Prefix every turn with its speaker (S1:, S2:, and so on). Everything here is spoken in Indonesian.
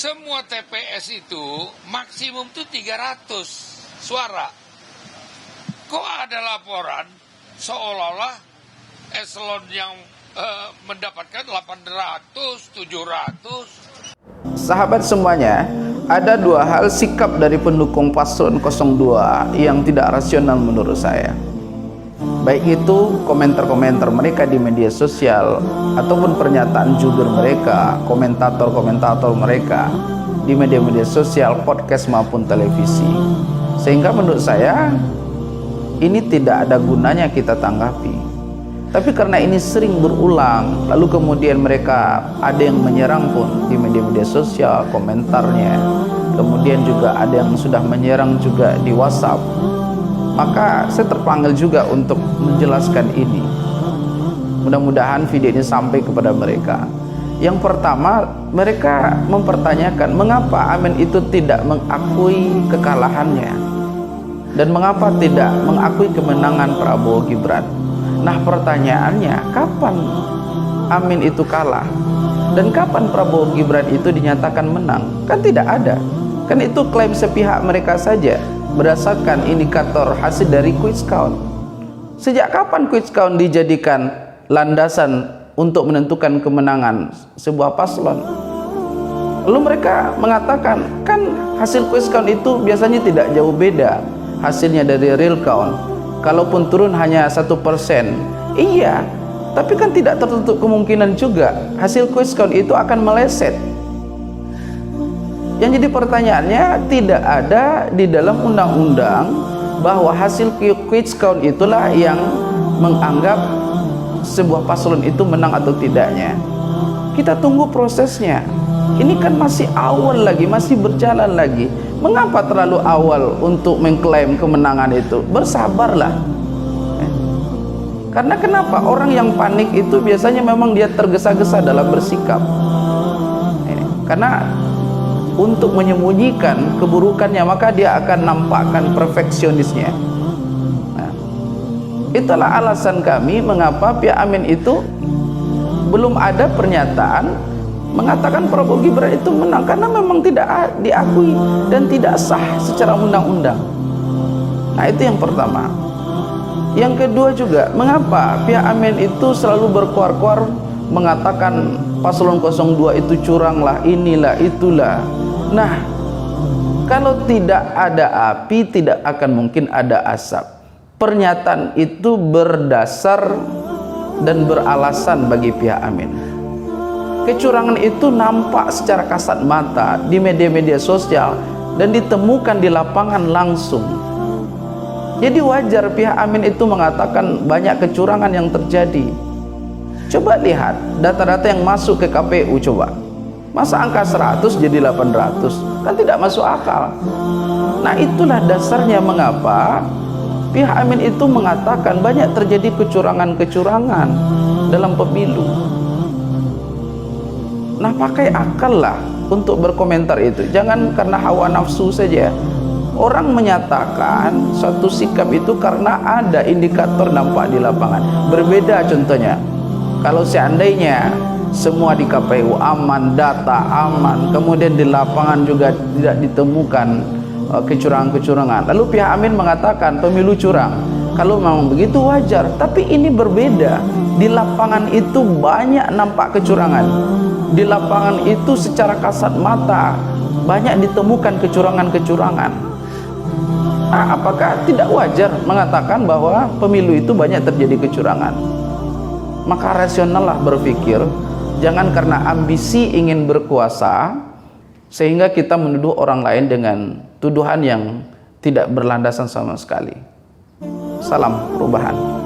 S1: semua TPS itu maksimum tuh 300 suara. Kok ada laporan seolah-olah eselon yang mendapatkan 800, 700.
S2: Sahabat semuanya, ada dua hal sikap dari pendukung paslon 02 yang tidak rasional menurut saya. Baik itu komentar-komentar mereka di media sosial ataupun pernyataan jubir mereka, komentator-komentator mereka di media-media sosial, podcast maupun televisi. Sehingga menurut saya ini tidak ada gunanya kita tanggapi. Tapi karena ini sering berulang, lalu kemudian mereka ada yang menyerang pun di media-media sosial, komentarnya, kemudian juga ada yang sudah menyerang juga di WhatsApp, maka saya terpanggil juga untuk menjelaskan ini. Mudah-mudahan video ini sampai kepada mereka. Yang pertama, mereka mempertanyakan mengapa Amin itu tidak mengakui kekalahannya dan mengapa tidak mengakui kemenangan Prabowo Gibran. Nah, pertanyaannya, kapan Amin itu kalah dan kapan Prabowo Gibran itu dinyatakan menang? Kan tidak ada. Kan itu klaim sepihak mereka saja berdasarkan indikator hasil dari quick count. Sejak kapan quick count dijadikan landasan untuk menentukan kemenangan sebuah paslon? Lalu mereka mengatakan, kan hasil quick count itu biasanya tidak jauh beda hasilnya dari real count. Kalaupun turun hanya 1%, iya, tapi kan tidak tertutup kemungkinan juga hasil quick count itu akan meleset. Yang jadi pertanyaannya, tidak ada di dalam undang-undang bahwa hasil quick count itulah yang menganggap sebuah paslon itu menang atau tidaknya. Kita tunggu prosesnya. Ini kan masih awal lagi, masih berjalan lagi. Mengapa terlalu awal untuk mengklaim kemenangan itu? Bersabarlah. Karena kenapa? Orang yang panik itu biasanya memang dia tergesa-gesa dalam bersikap. Karena untuk menyembunyikan keburukannya, maka dia akan nampakkan perfeksionisnya. Nah, itulah alasan kami mengapa pihak Amin itu belum ada pernyataan mengatakan Prabowo Gibran itu menang, karena memang tidak diakui dan tidak sah secara undang-undang. Nah, itu yang pertama. Yang kedua juga, mengapa pihak Amin itu selalu berkuar-kuar mengatakan paslon 02 itu curang lah, inilah, itulah. Nah, kalau tidak ada api, tidak akan mungkin ada asap. Pernyataan itu berdasar dan beralasan bagi pihak Amin. Kecurangan itu nampak secara kasat mata di media-media sosial dan ditemukan di lapangan langsung. Jadi wajar pihak Amin itu mengatakan banyak kecurangan yang terjadi. Coba lihat data-data yang masuk ke KPU, coba. Masa angka 100 jadi 800? Kan tidak masuk akal. Nah, itulah dasarnya mengapa pihak Amin itu mengatakan banyak terjadi kecurangan-kecurangan dalam pemilu. Nah, pakai akal lah untuk berkomentar itu. Jangan karena hawa nafsu saja. Orang menyatakan suatu sikap itu karena ada indikator nampak di lapangan. Berbeda contohnya, kalau seandainya semua di KPU aman, data aman, kemudian di lapangan juga tidak ditemukan kecurangan-kecurangan, lalu pihak Amin mengatakan pemilu curang. Kalau memang begitu wajar, tapi ini berbeda. Di lapangan itu banyak nampak kecurangan. Di lapangan itu secara kasat mata banyak ditemukan kecurangan-kecurangan. Nah, apakah tidak wajar mengatakan bahwa pemilu itu banyak terjadi kecurangan? Maka rasionallah berpikir, jangan karena ambisi ingin berkuasa sehingga kita menuduh orang lain dengan tuduhan yang tidak berlandasan sama sekali. Salam perubahan.